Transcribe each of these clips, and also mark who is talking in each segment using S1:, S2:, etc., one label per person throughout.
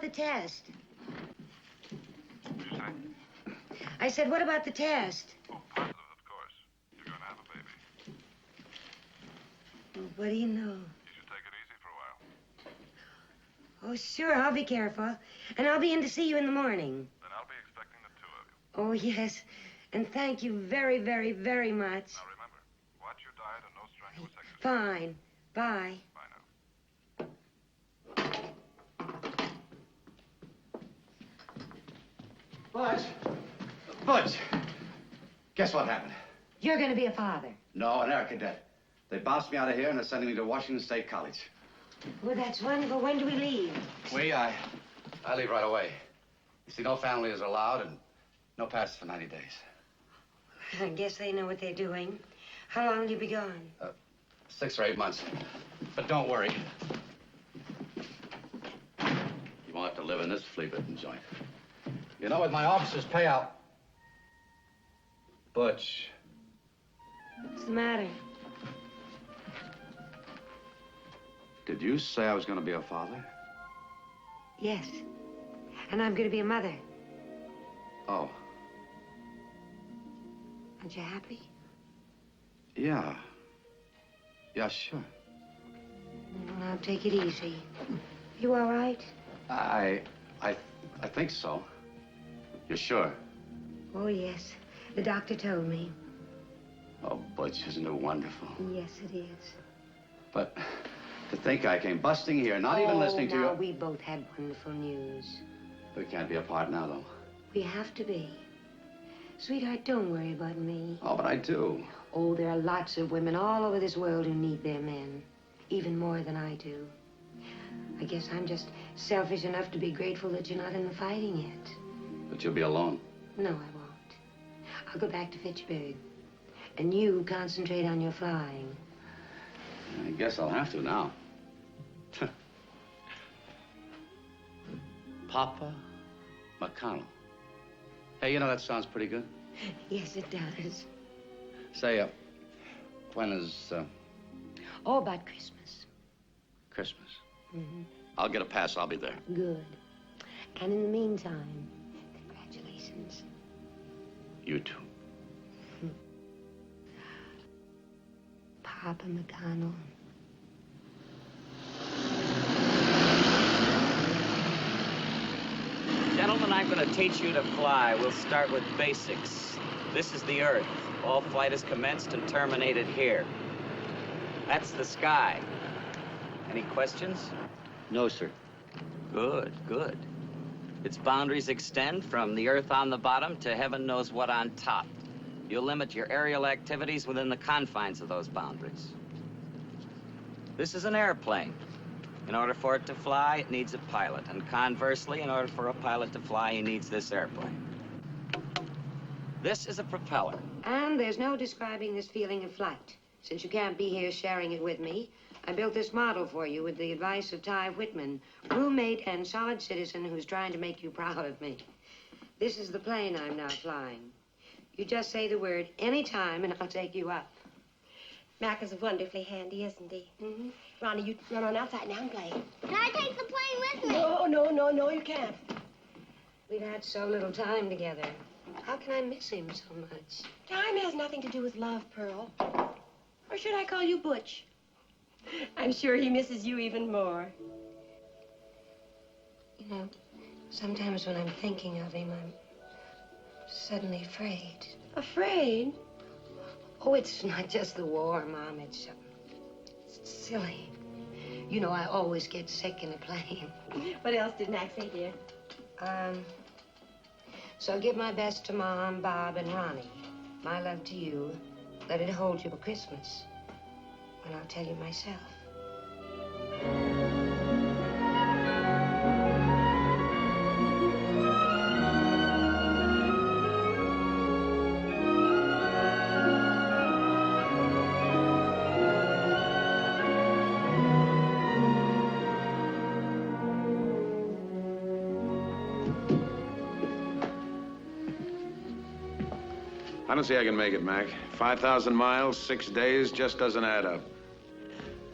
S1: The test.
S2: What do you say?
S1: I said, what about the test?
S2: Oh, positive, of course. You're going to have a baby.
S1: Oh, what do you know?
S2: You should take it easy for a while.
S1: Oh, sure, I'll be careful. And I'll be in to see you in the morning.
S2: Then I'll be expecting the two of you.
S1: Oh, yes. And thank you very, very, very much.
S2: Now remember, watch your diet and no strenuous exercise.
S1: Fine. Bye.
S2: Bye now.
S3: Butch! Butch! Guess what happened?
S1: You're going to be a father.
S3: No, an air cadet. They bounced me out of here and they're sending me to Washington State College.
S1: Well, that's wonderful. When do we leave?
S3: I leave right away. You see, no family is allowed and no passes for 90 days.
S1: I guess they know what they're doing. How long will you be gone?
S3: 6 or 8 months. But don't worry. You won't have to live in this flea-bitten joint. You know, with my officer's payout... Butch.
S1: What's the matter?
S3: Did you say I was going to be a father?
S1: Yes. And I'm going to be a mother.
S3: Oh.
S1: Aren't you happy?
S3: Yeah. Yeah, sure.
S1: Well, now take it easy. You all right?
S3: I think so. You're sure?
S1: Oh, yes. The doctor told me.
S3: Oh, Butch, isn't it wonderful?
S1: Yes, it is.
S3: But to think I came busting here, not even listening to
S1: now
S3: you.
S1: We both had wonderful news.
S3: We can't be apart now, though.
S1: We have to be. Sweetheart, don't worry about me.
S3: Oh, but I do.
S1: Oh, there are lots of women all over this world who need their men. Even more than I do. I guess I'm just selfish enough to be grateful that you're not in the fighting yet.
S3: But you'll be alone.
S1: No, I won't. I'll go back to Fitchburg. And you concentrate on your flying.
S3: I guess I'll have to now. Papa McConnell. Hey, you know, that sounds pretty good.
S1: Yes, it does.
S3: Say, when is,
S1: Oh, about Christmas.
S3: Christmas?
S1: Mm-hmm.
S3: I'll get a pass. I'll be there.
S1: Good. And in the meantime, congratulations.
S3: You too.
S1: Papa McConnell.
S4: Gentlemen, I'm going to teach you to fly. We'll start with basics. This is the Earth. All flight is commenced and terminated here. That's the sky. Any questions?
S5: No, sir.
S4: Good, good. Its boundaries extend from the Earth on the bottom to heaven knows what on top. You'll limit your aerial activities within the confines of those boundaries. This is an airplane. In order for it to fly, it needs a pilot. And conversely, in order for a pilot to fly, he needs this airplane. This is a propeller.
S1: And there's no describing this feeling of flight. Since you can't be here sharing it with me, I built this model for you with the advice of Ty Whitman, roommate and solid citizen who's trying to make you proud of me. This is the plane I'm now flying. You just say the word anytime and I'll take you up.
S6: Mac is wonderfully handy, isn't he?
S1: Mm-hmm.
S6: Ronnie, you run on outside now and play.
S7: Can I take the plane with me?
S6: No, you can't.
S1: We've had so little time together. How can I miss him so much?
S6: Time has nothing to do with love, Pearl. Or should I call you Butch? I'm sure he misses you even more.
S1: You know, sometimes when I'm thinking of him, I'm suddenly afraid.
S6: Afraid?
S1: Oh, it's not just the war, Mom. It's silly. You know, I always get sick in a plane.
S6: What else did Mac say, dear?
S1: So give my best to Mom, Bob, and Ronnie. My love to you. Let it hold you for Christmas. And I'll tell you myself.
S2: I don't see I can make it, Mac. 5,000 miles, 6 days, just doesn't add up.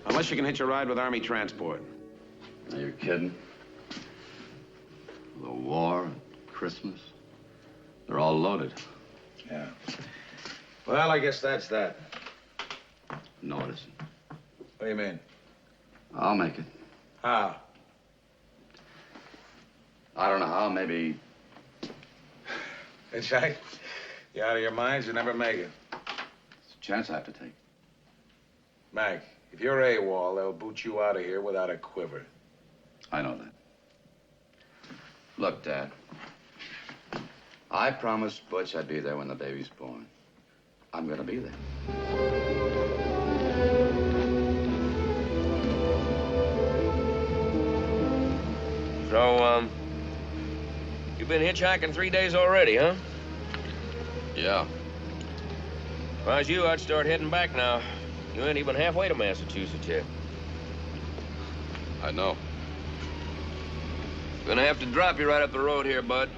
S2: Unless you can hitch a ride with Army transport.
S3: Are you kidding? The war, Christmas. They're all loaded.
S2: Yeah. Well, I guess that's that.
S3: No, it isn't.
S2: What do you mean?
S3: I'll make it.
S2: How?
S3: I don't know how, maybe.
S2: In fact, you're out of your minds, you never make it.
S3: It's a chance I have to take.
S2: Mac, if you're AWOL, they'll boot you out of here without a quiver.
S3: I know that. Look, Dad. I promised Butch I'd be there when the baby's born. I'm gonna be there.
S5: So, you've been hitchhiking 3 days already, huh?
S3: Yeah.
S5: If I was you, I'd start heading back now. You ain't even halfway to Massachusetts yet.
S3: I know.
S5: Gonna have to drop you right up the road here, bud.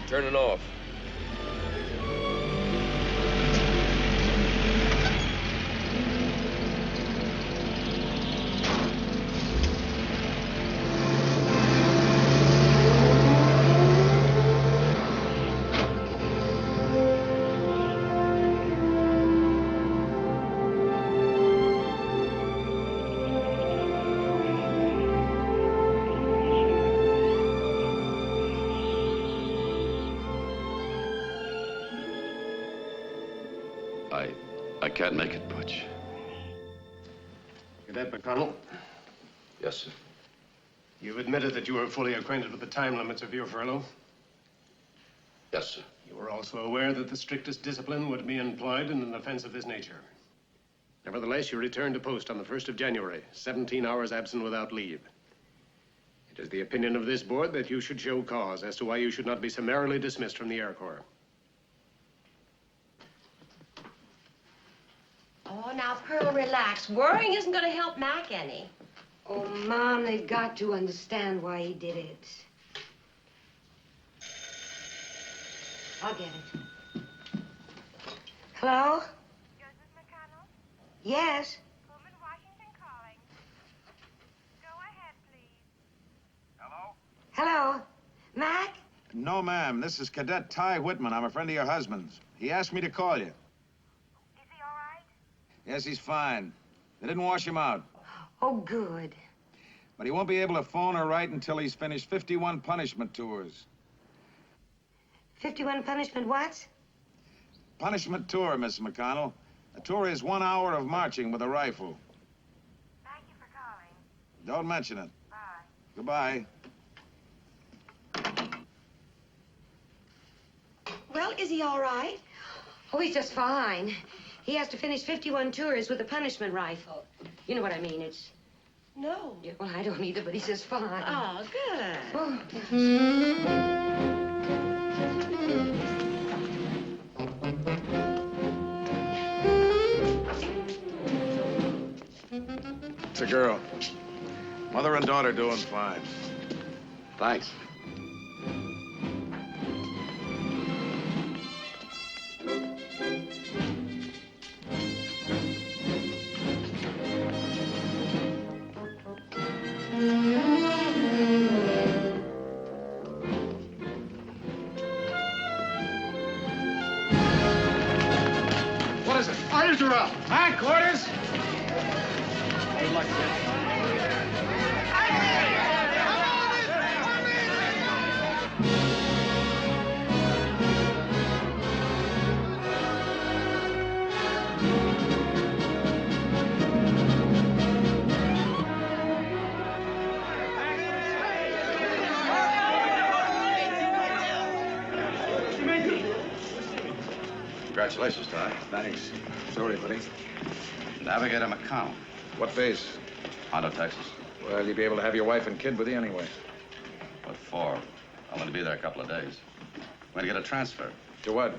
S5: Turn it off.
S3: I can't make it, Butch.
S8: Cadet McConnell,
S3: Yes, sir.
S8: you've admitted that you were fully acquainted with the time limits of your furlough.
S3: Yes, sir.
S8: You were also aware that the strictest discipline would be employed in an offense of this nature. Nevertheless, you returned to post on the 1st of January, 17 hours absent without leave. It is the opinion of this board that you should show cause as to why you should not be summarily dismissed from the Air Corps.
S6: Oh, now, Pearl, relax. Worrying isn't going to help Mac any.
S1: Oh, Mom, they've got to understand why he did it. I'll get it. Hello?
S7: Joseph McConnell,
S1: Yes.
S7: Pullman, Washington calling. Go ahead, please.
S1: Hello? Mac?
S2: No, ma'am. This is Cadet Ty Whitman. I'm a friend of your husband's. He asked me to call you.
S7: Is he all right?
S2: Yes, he's fine. They didn't wash him out.
S1: Oh, good.
S2: But he won't be able to phone or write until he's finished 51 punishment tours.
S1: 51 punishment what?
S2: Punishment tour, Miss McConnell. A tour is 1 hour of marching with a rifle.
S7: Thank you for calling.
S2: Don't mention it.
S7: Bye.
S2: Goodbye.
S6: Well, is he all right?
S1: Oh, he's just fine. He has to finish 51 tours with a punishment rifle. You know what I mean? It's...
S6: No.
S1: Yeah, well, I don't either, but he's just fine.
S6: Oh, good.
S1: Oh.
S2: It's a girl. Mother and daughter doing fine.
S3: Thanks.
S8: What is it? Orders are out.
S2: Mac, orders!
S8: Good luck, kid.
S3: Congratulations, Ty.
S2: Thanks. Sorry, buddy.
S3: Navigator McConnell,
S2: What base?
S3: Hondo, Texas.
S2: Well, you'll be able to have your wife and kid with you anyway.
S3: What for? I'm going to be there a couple of days. I'm going to get a transfer
S2: To what?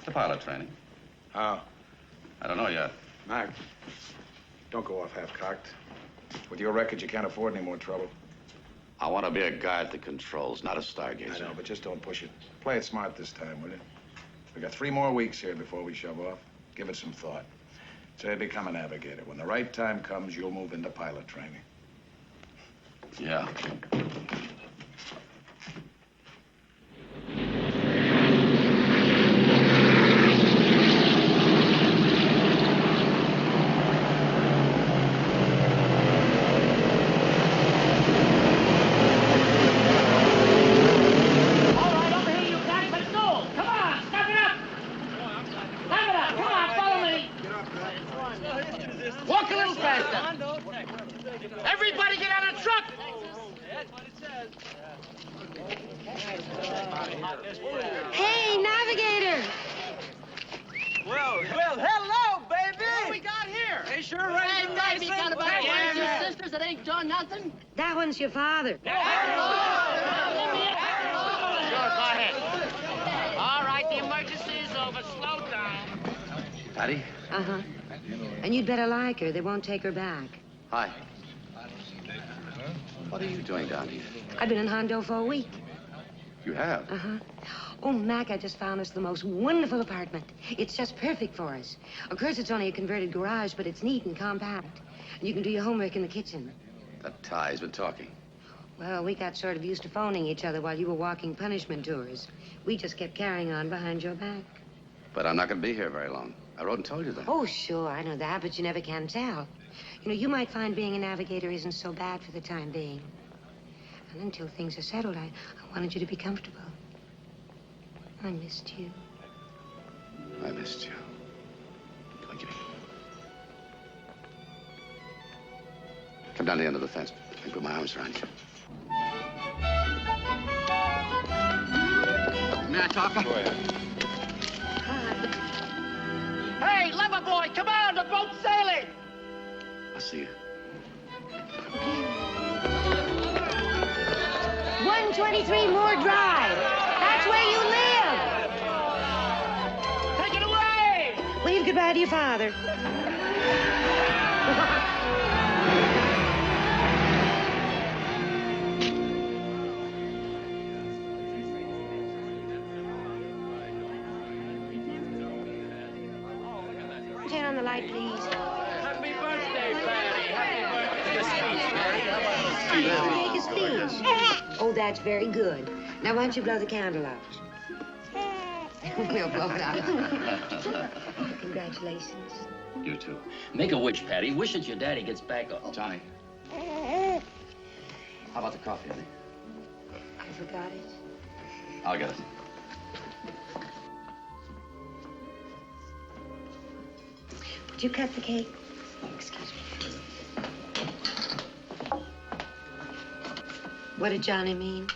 S3: to pilot training.
S2: How?
S3: I don't know yet.
S2: Mac, don't go off half-cocked. With your record, you can't afford any more trouble.
S3: I want to be a guy at the controls, not a
S2: I
S3: stargazer.
S2: know, but just don't push it. Play it smart this time, will you? We got 3 more weeks here before we shove off. Give it some thought. Say, become a navigator. When the right time comes, you'll move into pilot training.
S3: Yeah.
S1: Hey, navigator!
S9: Well, hello, baby! What we got here? They sure raised the price.
S10: Baby, got a bunch of brothers and sisters that ain't done nothing?
S1: That one's your father.
S10: Sure, go ahead. All right, the emergency is over. Slow down.
S3: Patty?
S1: Uh-huh. And you'd better like her. They won't take her back.
S3: Hi. What are you doing down here?
S1: I've been in Hondo for a week.
S3: You have?
S1: Uh-huh. Oh, Mac, I just found us the most wonderful apartment. It's just perfect for us. Of course, it's only a converted garage, but it's neat and compact. And you can do your homework in the kitchen.
S3: That Ty's been talking.
S1: Well, we got sort of used to phoning each other while you were walking punishment tours. We just kept carrying on behind your back.
S3: But I'm not going to be here very long. I wrote and told you that.
S1: Oh, sure, I know that, but you never can tell. You know, you might find being a navigator isn't so bad for the time being. And until things are settled, I wanted you to be comfortable. I missed you.
S3: I missed you. Come on, give me. Come down to the end of the fence. I can put my arms around you. May I talk?
S2: Go ahead.
S10: Hey, Lever Boy, come on, the boat's sailing.
S3: I'll see you.
S1: 123 Moore Drive. That's where you live.
S10: Take it away.
S1: Wave goodbye to your father. Turn on the light, please.
S9: Happy birthday, Patty. Happy birthday.
S1: Make a speech. Oh, that's very good. Now, why don't you blow the candle out? We'll blow it out. Congratulations.
S3: You too.
S11: Make a wish, Patty. Wish that your daddy gets back up.
S3: Johnny. How about the coffee, honey?
S1: I forgot it.
S3: I'll get it.
S1: Would you cut the cake? Excuse me. What did Johnny mean?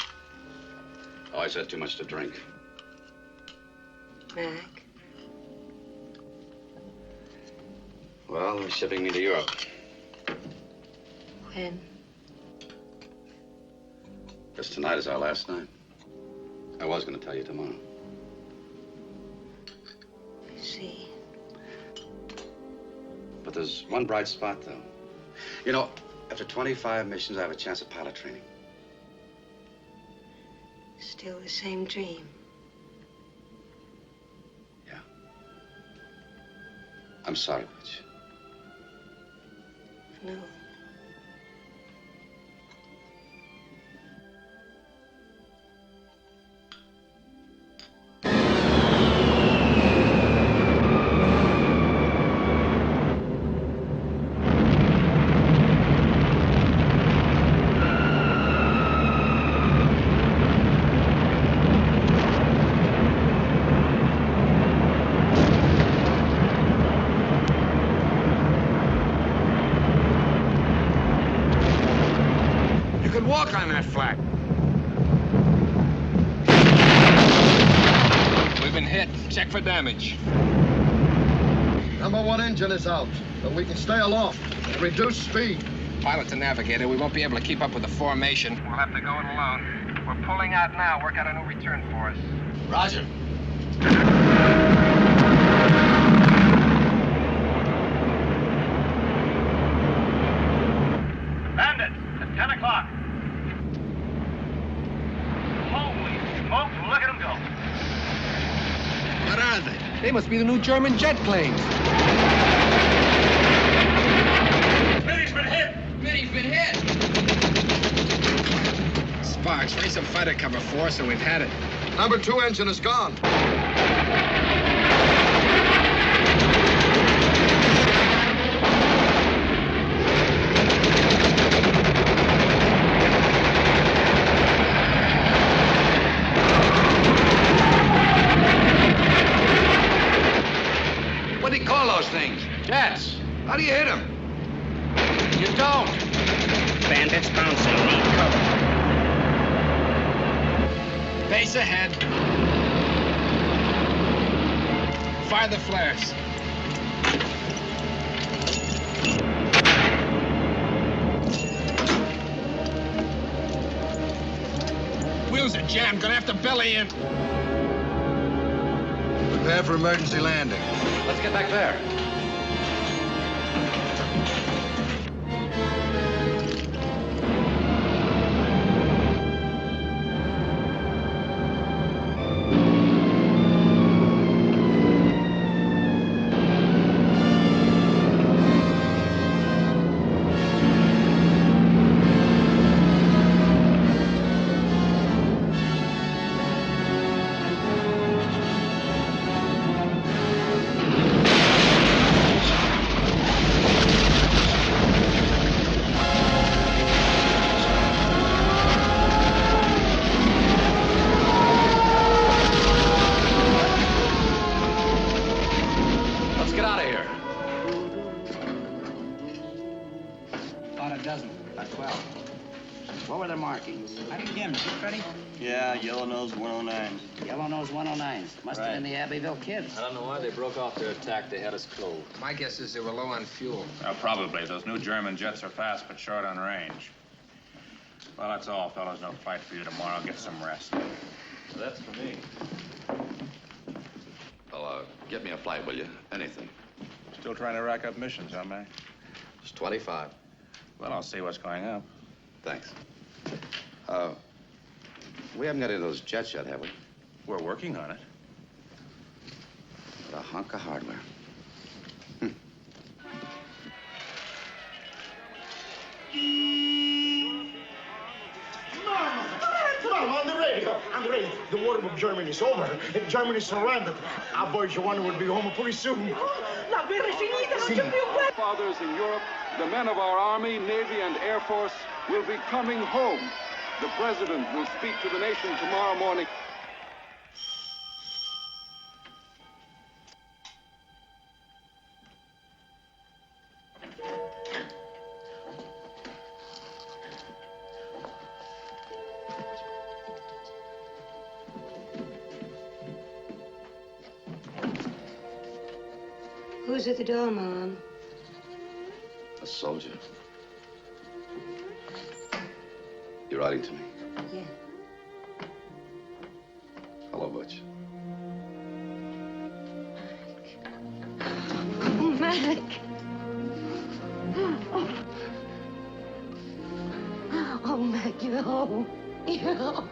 S3: Oh, I said too much to drink.
S1: Mac?
S3: Well, they're shipping me to Europe.
S1: When?
S3: Because tonight is our last night. I was going to tell you tomorrow.
S1: I see.
S3: But there's one bright spot, though. You know, after 25 missions, I have a chance at pilot training.
S1: Still the same dream.
S3: Yeah. I'm sorry, Butch.
S1: No.
S2: Walk on that flat.
S8: We've been hit. Check for damage.
S12: Number 1 engine is out, but we can stay aloft. Reduce speed.
S8: Pilot to navigator, we won't be able to keep up with the formation. We'll have to go it alone. We're pulling out now. Work out a new return for us.
S11: Roger.
S9: Bandits, at 10 o'clock. Holy smokes, look at them go.
S8: What are they? They must be the new German jet planes.
S9: Smitty's been hit.
S11: Smitty's been hit.
S8: Sparks, raise some fighter cover for us, and we've had it.
S12: Number 2 engine is gone.
S2: What do you call those things?
S8: Jets.
S2: How do you hit them?
S8: You don't.
S9: Bandits bouncing, need cover.
S2: Base ahead. Fire the flares. Wheels are jammed. Gonna have to belly in.
S12: Prepare for emergency landing.
S3: Let's get back there. Let's get out of here.
S13: About a dozen, about 12. What were the markings? I didn't get them. Is it Freddie?
S14: Yeah, Yellow Nose 109.
S13: Yellow Nose 109s. Must have been the Abbeville kids.
S5: I don't know why they broke off their attack. They had us cold.
S2: My guess is they were low on fuel.
S15: Probably. Those new German jets are fast but short on range. Well, that's all, fellas. No fight for you tomorrow. Get some rest.
S5: That's for me.
S3: Well, get me a flight, will you? Anything.
S15: Still trying to rack up missions, huh, Mac?
S3: It's 25.
S15: Well, I'll see what's going up.
S3: Thanks. We haven't got any of those jets yet, have we?
S15: We're working on it.
S3: What a hunk of hardware.
S16: Mom, on the radio. On the radio. The war with Germany is over. Germany's surrounded. Our boy Giovanni will be home pretty soon.
S17: La guerra è finita, non c'è più guerra.
S18: Fathers in Europe, the men of our Army, Navy, and Air Force will be coming home. The President will speak to the nation tomorrow morning.
S1: Who's at the door, Mom?
S3: A soldier. You writing to me?
S1: Yeah.
S3: Hello, Butch.
S1: Oh, Mac. Oh, Mac, you're home. You're home.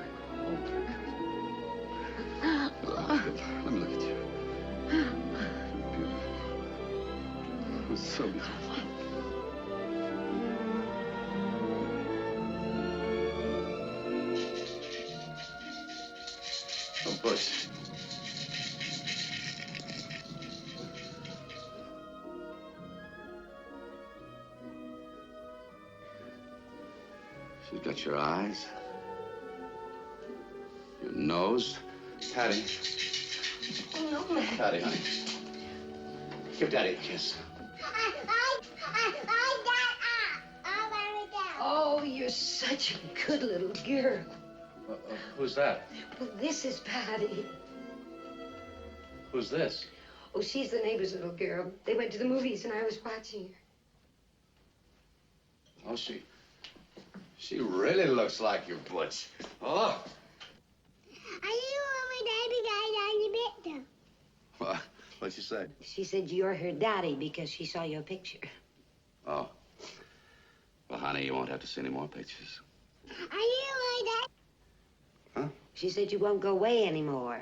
S3: Let me look at you. Beautiful. It was so beautiful. Oh, Butch. She's got your eyes, your nose. Patty.
S1: Oh, no, Mac.
S3: Patty, honey. Give Daddy a kiss.
S1: Oh, you're such a good little girl.
S3: Who's that?
S1: Well, this is Patty.
S3: Who's this?
S1: Oh, she's the neighbor's little girl. They went to the movies and I was watching her.
S3: Oh, she really looks like your Butch. Oh. What'd she say?
S1: She said you're her daddy because she saw your picture.
S3: Oh. Well, honey, you won't have to see any more pictures.
S1: Are you my dad?
S3: Huh?
S1: She said you won't go away anymore.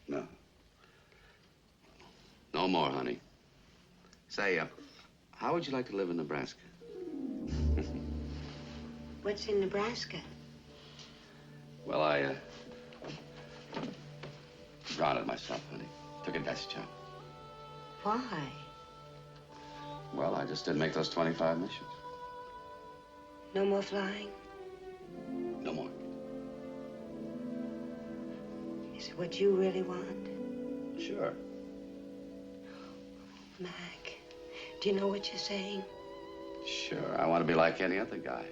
S3: No. No more, honey. Say, how would you like to live in Nebraska?
S1: What's in Nebraska?
S3: Well, I drowned myself, honey. Took a desk job.
S1: Why?
S3: Well, I just didn't make those 25 missions.
S1: No more flying?
S3: No more.
S1: Is it what you really want?
S3: Sure.
S1: Mac, do you know what you're saying?
S3: Sure. I want to be like any other guy.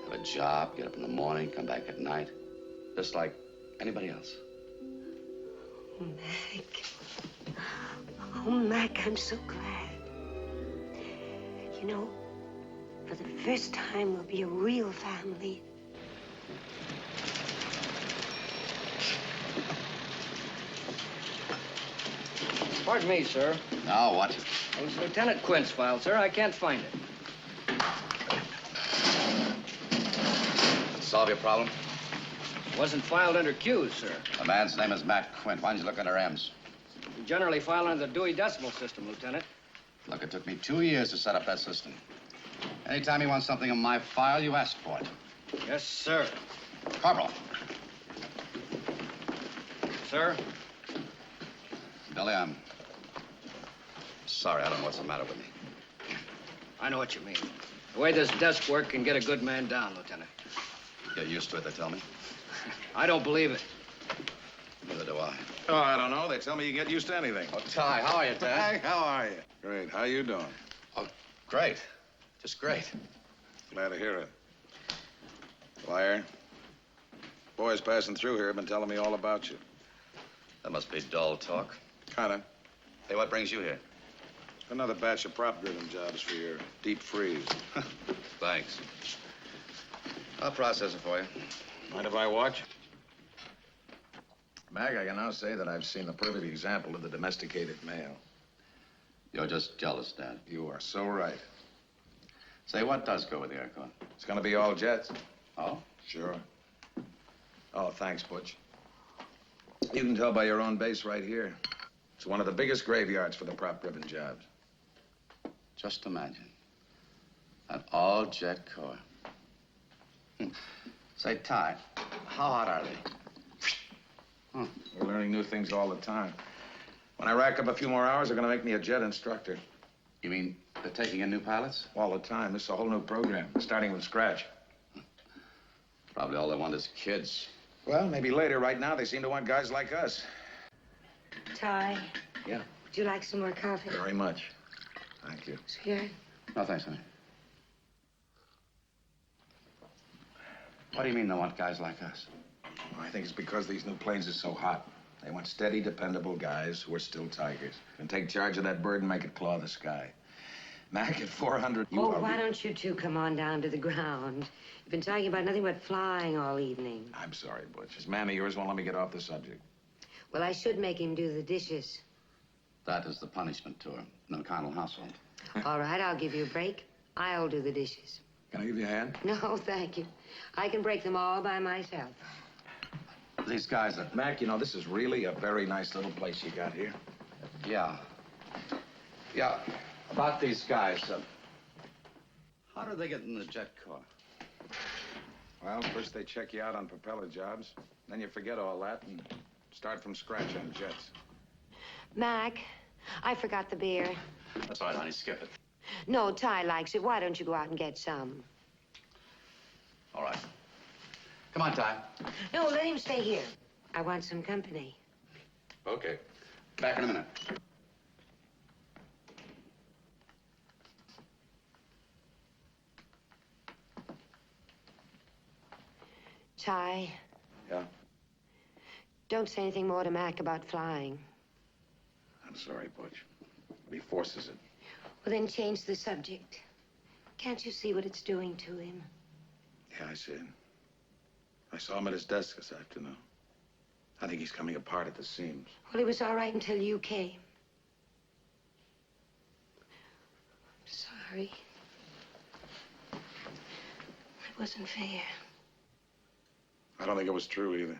S3: Have a job, get up in the morning, come back at night. just like anybody else.
S1: Mac. Oh, Mac, I'm so glad. You know, for the first time, we'll be a real family.
S19: Pardon me, sir.
S3: Now what?
S19: It was Lieutenant Quint's file, sir. I can't find it.
S3: Solve your problem?
S19: Wasn't filed under Q's, sir.
S3: The man's name is Matt Quint. Why don't you look under M's?
S19: We generally file under the Dewey Decimal System, Lieutenant.
S3: Look, it took me 2 years to set up that system. Anytime you want something in my file, you ask for it.
S19: Yes, sir.
S3: Corporal.
S19: Sir?
S3: Billy, I'm sorry. I don't know what's the matter with me.
S19: I know what you mean. The way this desk work can get a good man down, Lieutenant.
S3: Get used to it, they tell me.
S19: I don't believe it.
S3: Neither do I.
S2: Oh, I don't know. They tell me you get used to anything.
S3: Oh, Ty, how are you, Dad?
S2: Hey, how are you? Great. How you doing?
S3: Oh, great. Just great.
S2: Glad to hear it. Liar. Boys passing through here have been telling me all about you.
S3: That must be dull talk.
S2: Kinda.
S3: Hey, what brings you here?
S2: Another batch of prop-driven jobs for your deep freeze.
S3: Thanks. I'll process it for you.
S2: Mind if I watch? Mag, I can now say that I've seen the perfect example of the domesticated male.
S3: You're just jealous, Dad.
S2: You are so right.
S3: Say, what does go with the Air Corps?
S2: It's gonna be all jets.
S3: Oh?
S2: Sure. Oh, thanks, Butch. You can tell by your own base right here. It's one of the biggest graveyards for the prop-driven jobs.
S3: Just imagine. An all-jet Corps. Say, Ty, how hot are they?
S2: We're learning new things all the time. When I rack up a few more hours, they're gonna make me a jet instructor.
S3: You mean they're taking in new pilots?
S2: All the time. This is a whole new program, starting from scratch.
S3: Probably all they want is kids.
S2: Well, maybe later. Right now, they seem to want guys like us.
S1: Ty,
S3: Yeah?
S1: would you like some more coffee?
S2: Very much. Thank you.
S1: Sweetheart?
S3: No, thanks, honey. What do you mean they want guys like us?
S2: Well, I think it's because these new planes are so hot. They want steady, dependable guys who are still tigers. Can take charge of that bird and make it claw the sky. Mac, at 400, you
S1: Oh,
S2: are...
S1: why don't you two come on down to the ground? You've been talking about nothing but flying all evening.
S2: I'm sorry, Butch. This man of yours won't let me get off the subject.
S1: Well, I should make him do the dishes.
S3: That is the punishment tour in the Connell household.
S1: All right, I'll give you a break. I'll do the dishes.
S2: Can I give you a hand?
S1: No, thank you. I can break them all by myself.
S3: These guys are...
S2: Mac, you know, this is really a very nice little place you got here.
S3: Yeah. Yeah. About these guys, how do they get in the jet corps?
S2: Well, first they check you out on propeller jobs. Then you forget all that and start from scratch on jets.
S1: Mac, I forgot the beer.
S3: That's all right, honey. Skip it.
S1: No, Ty likes it. Why don't you go out and get some?
S3: All right. Come on, Ty.
S1: No, let him stay here. I want some company.
S3: Okay. Back in a minute.
S1: Ty.
S2: Yeah?
S1: Don't say anything more to Mac about flying.
S2: I'm sorry, Butch. But he forces it.
S1: Well, then change the subject. Can't you see what it's doing to him?
S2: Yeah, I see it. I saw him at his desk this afternoon. I think he's coming apart at the seams.
S1: Well, he was all right until you came. I'm sorry. It wasn't fair.
S2: I don't think it was true either.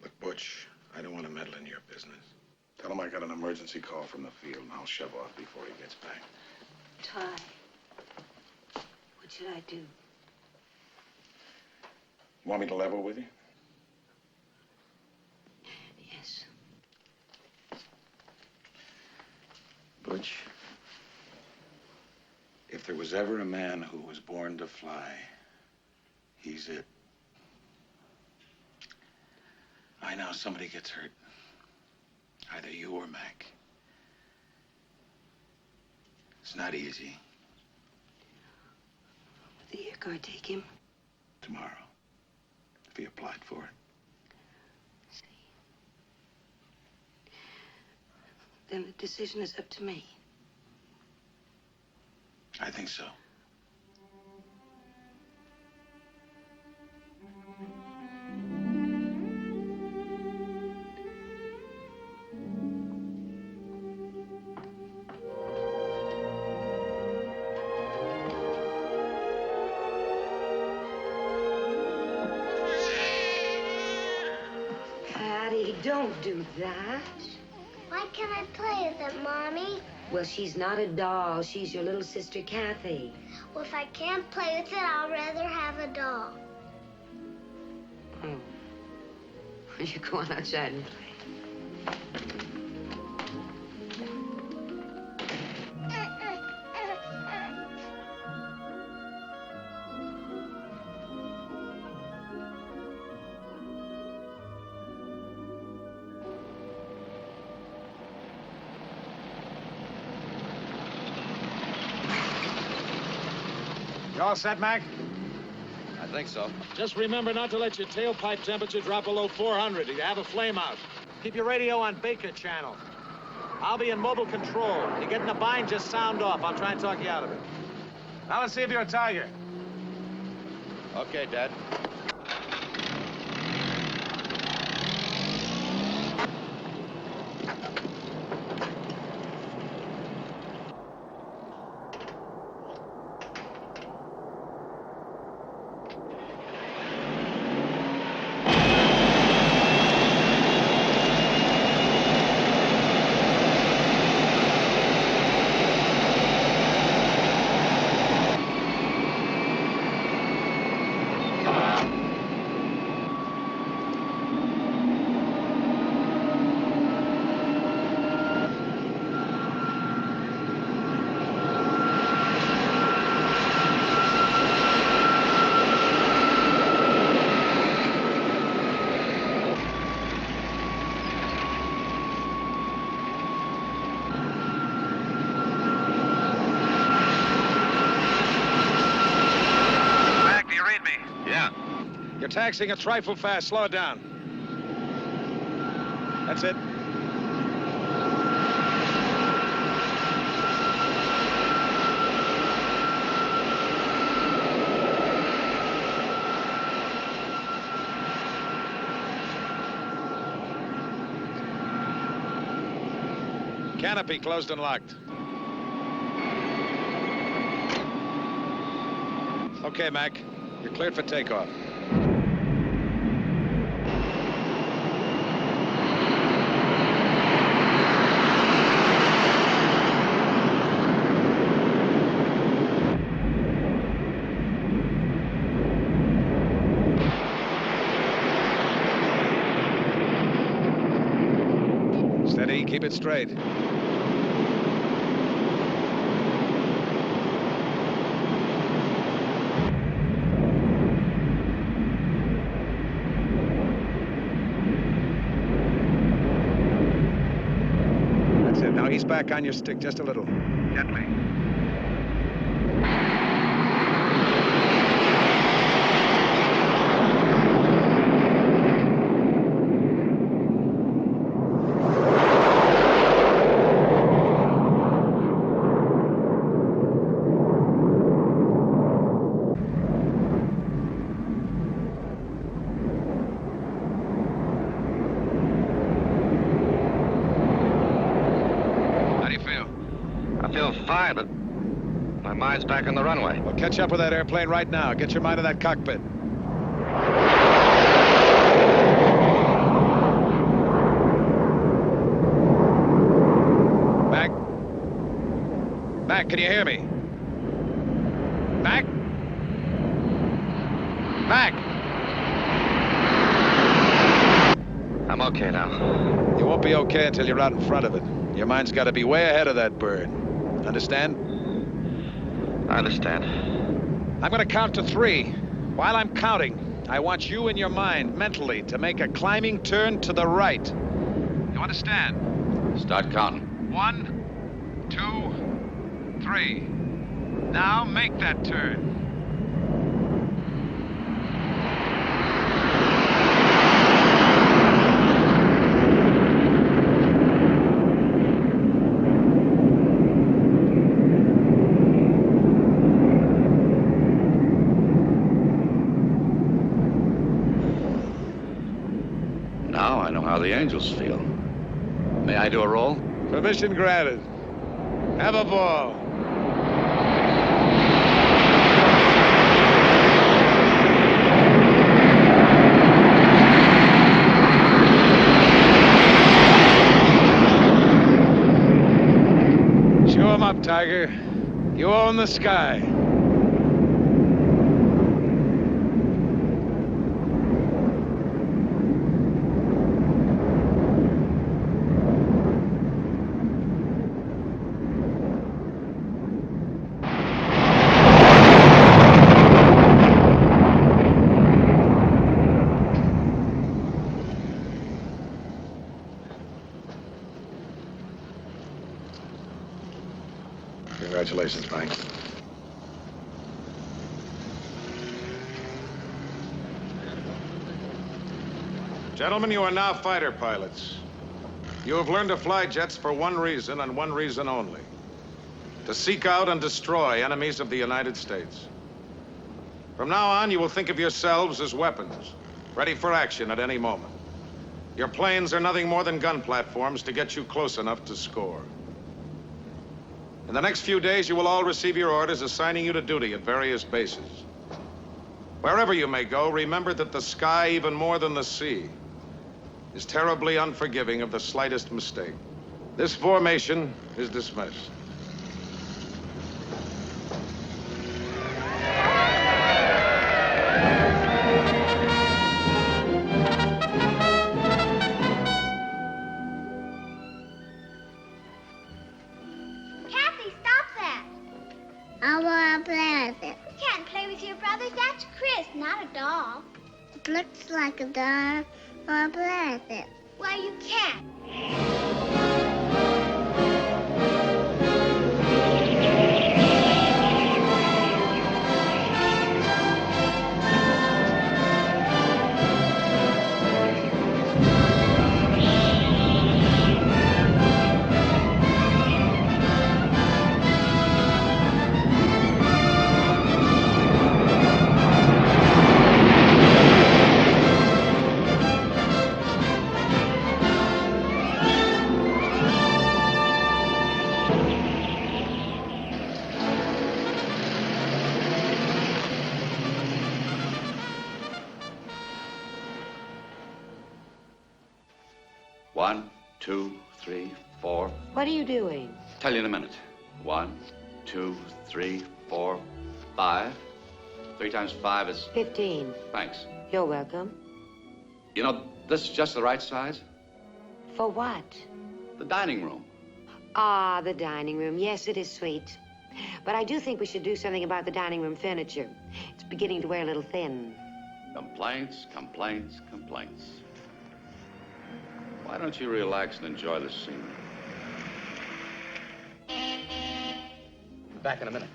S2: Look, Butch, I don't want to meddle in your business. Tell him I got an emergency call from the field, and I'll shove off before he gets back.
S1: Ty, what should I do?
S2: You want me to level with you?
S1: Yes.
S2: Butch, if there was ever a man who was born to fly, he's it. I know somebody gets hurt. Either you or Mac. It's not easy.
S1: Would the air guard take him?
S2: tomorrow, if he applied for it.
S1: Then the decision is up to me.
S2: I think so.
S1: Patty, don't do that.
S7: Why can't I play with it, Mommy?
S1: Well, she's not a doll. She's your little sister, Kathy.
S7: Well, if I can't play with it, I'll rather have a doll.
S1: Oh. You go on outside and play.
S9: You all set, Mac?
S3: I think so.
S9: Just remember not to let your tailpipe temperature drop below 400 if you have a flame out. Keep your radio on Baker channel. I'll be in mobile control. You get in a bind, just sound off. I'll try and talk you out of it. Now let's see if you're a tiger.
S3: Okay, Dad.
S9: Taxiing a trifle fast. Slow it down. That's it. Canopy closed and locked. Okay, Mac. You're cleared for takeoff. Steady, keep it straight. That's it. Now ease back on your stick just a little. Gently.
S20: Fine, but my mind's back on the runway.
S9: Well, catch up with that airplane right now. Get your mind in that cockpit. Mac? Mac, can you hear me? Mac? Mac?
S20: I'm okay now.
S9: You won't be okay until you're out in front of it. Your mind's got to be way ahead of that bird. Understand?
S20: I understand.
S9: I'm going to count to 3. While I'm counting, I want you in your mind, mentally, to make a climbing turn to the right. You understand?
S3: Start counting.
S9: 1, 2, 3. Now make that turn.
S3: Now I know how the angels feel. May I do a roll?
S2: Permission granted. Have a ball. Show him up, Tiger. You own the sky. Congratulations, Frank. Gentlemen, you are now fighter pilots. You have learned to fly jets for one reason and one reason only: to seek out and destroy enemies of the United States. From now on, you will think of yourselves as weapons, ready for action at any moment. Your planes are nothing more than gun platforms to get you close enough to score. In the next few days, you will all receive your orders assigning you to duty at various bases. Wherever you may go, remember that the sky, even more than the sea, is terribly unforgiving of the slightest mistake. This formation is dismissed.
S7: I want to play with it. You can't play with your brother. That's Chris, not a doll. It looks like a doll. I want to play with it. Well, you can't.
S3: One, two, three, four.
S1: What are you doing?
S3: Tell you in a minute. 1, 2, 3, 4, 5. 3 times 5 is...
S1: 15.
S3: Thanks.
S1: You're welcome.
S3: You know, this is just the right size.
S1: For what?
S3: The dining room.
S1: Ah, the dining room. Yes, it is sweet. But I do think we should do something about the dining room furniture. It's beginning to wear a little thin.
S3: Complaints, complaints, complaints. Why don't you relax and enjoy the scenery?
S19: Back in a minute.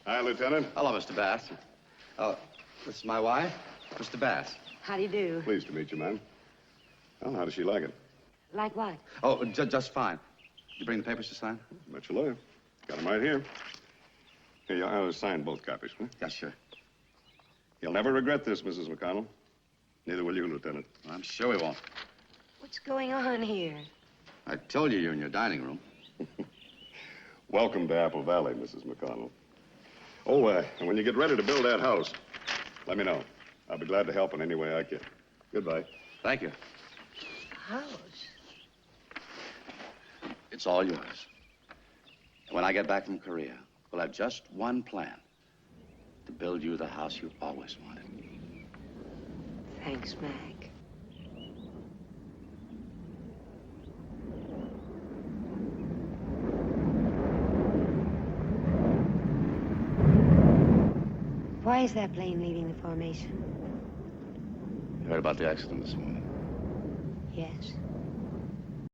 S8: Hi, Lieutenant.
S3: Hello, Mr. Bass. Oh, this is my wife, Mr. Bass.
S1: How do you do?
S8: Pleased to meet you, ma'am. Well, how does she like it?
S1: Like what?
S3: Oh, just fine. You bring the papers to sign?
S8: Bet you live. Got them right here. Here, you I'll sign both copies, huh?
S3: Yeah, sure.
S8: You'll never regret this, Mrs. McConnell. Neither will you, Lieutenant.
S3: I'm sure we won't.
S1: What's going on here?
S3: I told you you're in your dining room.
S8: Welcome to Apple Valley, Mrs. McConnell. Oh, and when you get ready to build that house, let me know. I'll be glad to help in any way I can. Goodbye.
S3: Thank you.
S1: House?
S3: It's all yours. And when I get back from Korea, we'll have just one plan: to build you the house you've always wanted.
S1: Thanks, Mac. Why is that plane leaving the formation?
S3: You heard about the accident this morning?
S1: Yes.